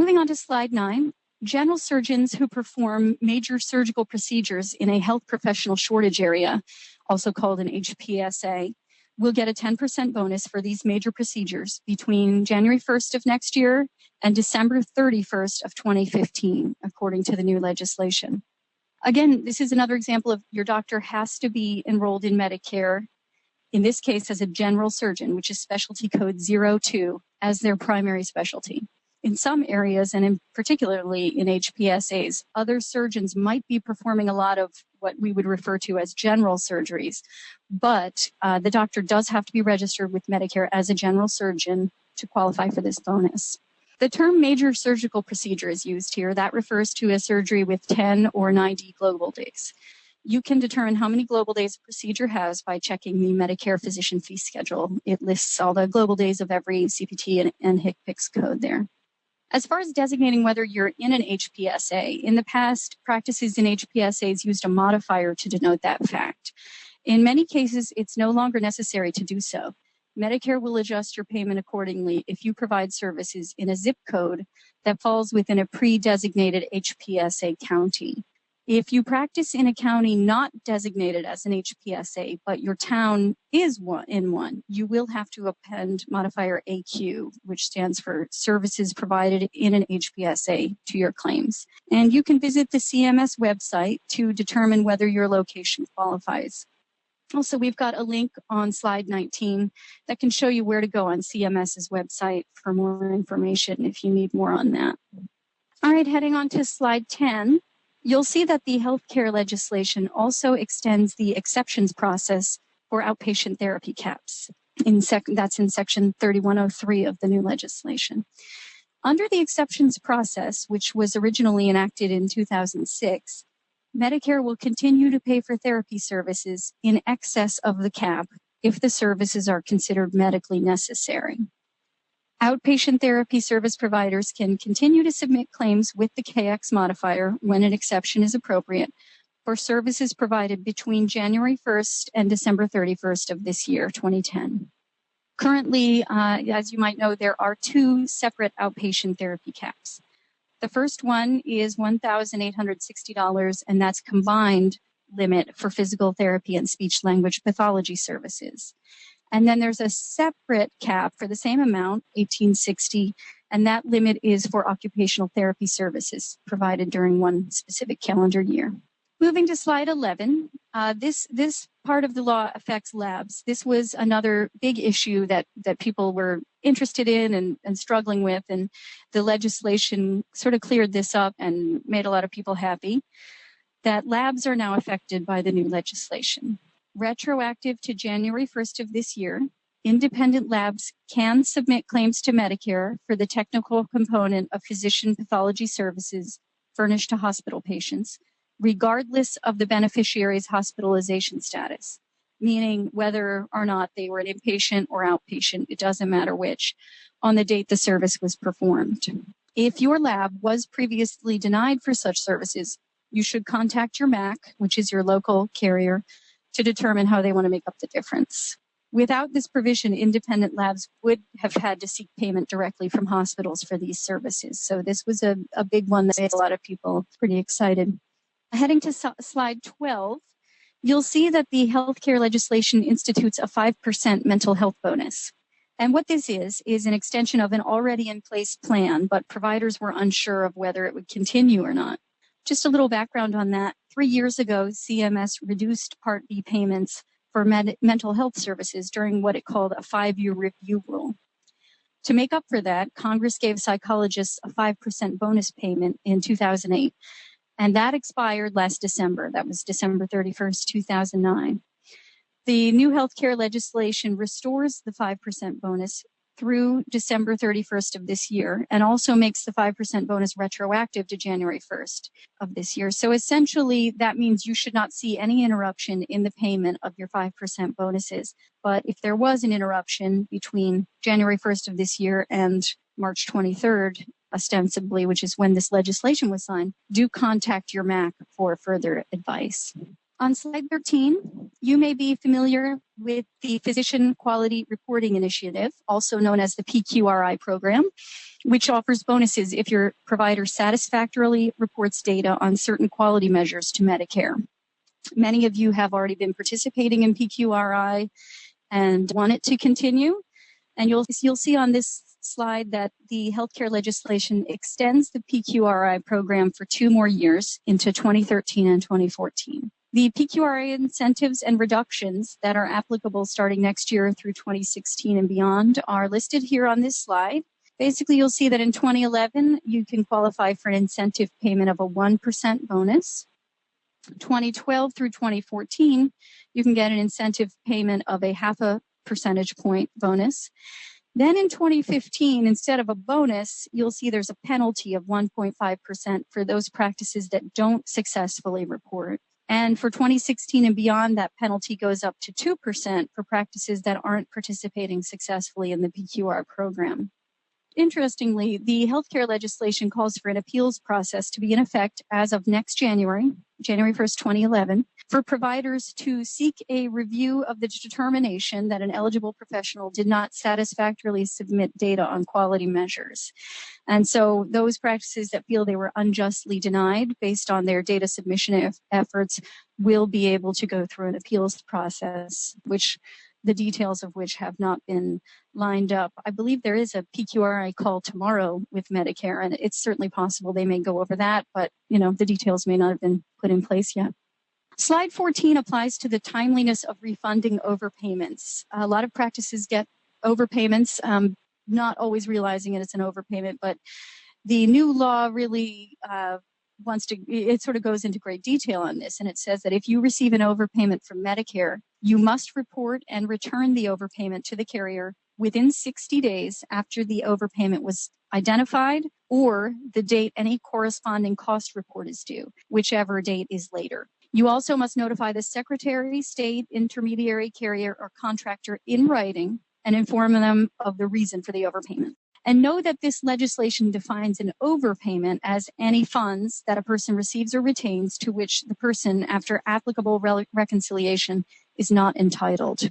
Moving on to slide 9, general surgeons who perform major surgical procedures in a health professional shortage area, also called an HPSA, will get a 10% bonus for these major procedures between January 1st of next year and December 31st of 2015, according to the new legislation. Again, this is another example of your doctor has to be enrolled in Medicare, in this case as a general surgeon, which is specialty code 02 as their primary specialty. In some areas, and particularly in HPSAs, other surgeons might be performing a lot of what we would refer to as general surgeries, but the doctor does have to be registered with Medicare as a general surgeon to qualify for this bonus. The term major surgical procedure is used here. That refers to a surgery with 10 or 90 global days. You can determine how many global days a procedure has by checking the Medicare physician fee schedule. It lists all the global days of every CPT and HCPCS code there. As far as designating whether you're in an HPSA, in the past, practices in HPSAs used a modifier to denote that fact. In many cases, it's no longer necessary to do so. Medicare will adjust your payment accordingly if you provide services in a zip code that falls within a pre-designated HPSA county. If you practice in a county not designated as an HPSA, but your town is in one, you will have to append modifier AQ, which stands for Services Provided in an HPSA, to your claims. And you can visit the CMS website to determine whether your location qualifies. Also, we've got a link on slide 19 that can show you where to go on CMS's website for more information if you need more on that. All right, heading on to slide 10. You'll see that the healthcare legislation also extends the exceptions process for outpatient therapy caps. That's in section 3103 of the new legislation. Under the exceptions process, which was originally enacted in 2006, Medicare will continue to pay for therapy services in excess of the cap if the services are considered medically necessary. Outpatient therapy service providers can continue to submit claims with the KX modifier when an exception is appropriate for services provided between January 1st and December 31st of this year, 2010. Currently, as you might know, there are 2 separate outpatient therapy caps. The first one is $1,860, and that's combined limit for physical therapy and speech-language pathology services. And then there's a separate cap for the same amount, $1,860, and that limit is for occupational therapy services provided during one specific calendar year. Moving to slide 11, this part of the law affects labs. This was another big issue that people were interested in and struggling with, and the legislation sort of cleared this up and made a lot of people happy, that labs are now affected by the new legislation. Retroactive to January 1st of this year, independent labs can submit claims to Medicare for the technical component of physician pathology services furnished to hospital patients, regardless of the beneficiary's hospitalization status, meaning whether or not they were an inpatient or outpatient, it doesn't matter which, on the date the service was performed. If your lab was previously denied for such services, you should contact your MAC, which is your local carrier, to determine how they want to make up the difference. Without this provision, independent labs would have had to seek payment directly from hospitals for these services. So this was a big one that made a lot of people pretty excited. Heading to slide 12, you'll see that the healthcare legislation institutes a 5% mental health bonus. And what this is an extension of an already in place plan, but providers were unsure of whether it would continue or not. Just a little background on that. 3 years ago, CMS reduced Part B payments for mental health services during what it called a 5-year review rule. To make up for that, Congress gave psychologists a 5% bonus payment in 2008, and that expired last December. That was December 31st, 2009. The new healthcare legislation restores the 5% bonus through December 31st of this year, and also makes the 5% bonus retroactive to January 1st of this year. So essentially, that means you should not see any interruption in the payment of your 5% bonuses. But if there was an interruption between January 1st of this year and March 23rd, ostensibly, which is when this legislation was signed, do contact your MAC for further advice. On slide 13, you may be familiar with the Physician Quality Reporting Initiative, also known as the PQRI program, which offers bonuses if your provider satisfactorily reports data on certain quality measures to Medicare. Many of you have already been participating in PQRI and want it to continue. And you'll see on this slide that the healthcare legislation extends the PQRI program for 2 more years into 2013 and 2014. The PQRI incentives and reductions that are applicable starting next year through 2016 and beyond are listed here on this slide. Basically, you'll see that in 2011, you can qualify for an incentive payment of a 1% bonus. 2012 through 2014, you can get an incentive payment of a 0.5 percentage point bonus. Then in 2015, instead of a bonus, you'll see there's a penalty of 1.5% for those practices that don't successfully report. And for 2016 and beyond, that penalty goes up to 2% for practices that aren't participating successfully in the PQR program. Interestingly, the healthcare legislation calls for an appeals process to be in effect as of next January 1st, 2011, for providers to seek a review of the determination that an eligible professional did not satisfactorily submit data on quality measures. And so those practices that feel they were unjustly denied based on their data submission efforts will be able to go through an appeals process, the details of which have not been lined up. I believe there is a PQRI call tomorrow with Medicare, and it's certainly possible they may go over that, but the details may not have been put in place yet. Slide 14 applies to the timeliness of refunding overpayments. A lot of practices get overpayments, not always realizing it's an overpayment, but the new law really it sort of goes into great detail on this, and it says that if you receive an overpayment from Medicare, you must report and return the overpayment to the carrier within 60 days after the overpayment was identified or the date any corresponding cost report is due, whichever date is later. You also must notify the secretary, state, intermediary, carrier, or contractor in writing and inform them of the reason for the overpayment. And know that this legislation defines an overpayment as any funds that a person receives or retains to which the person, after applicable reconciliation, is not entitled.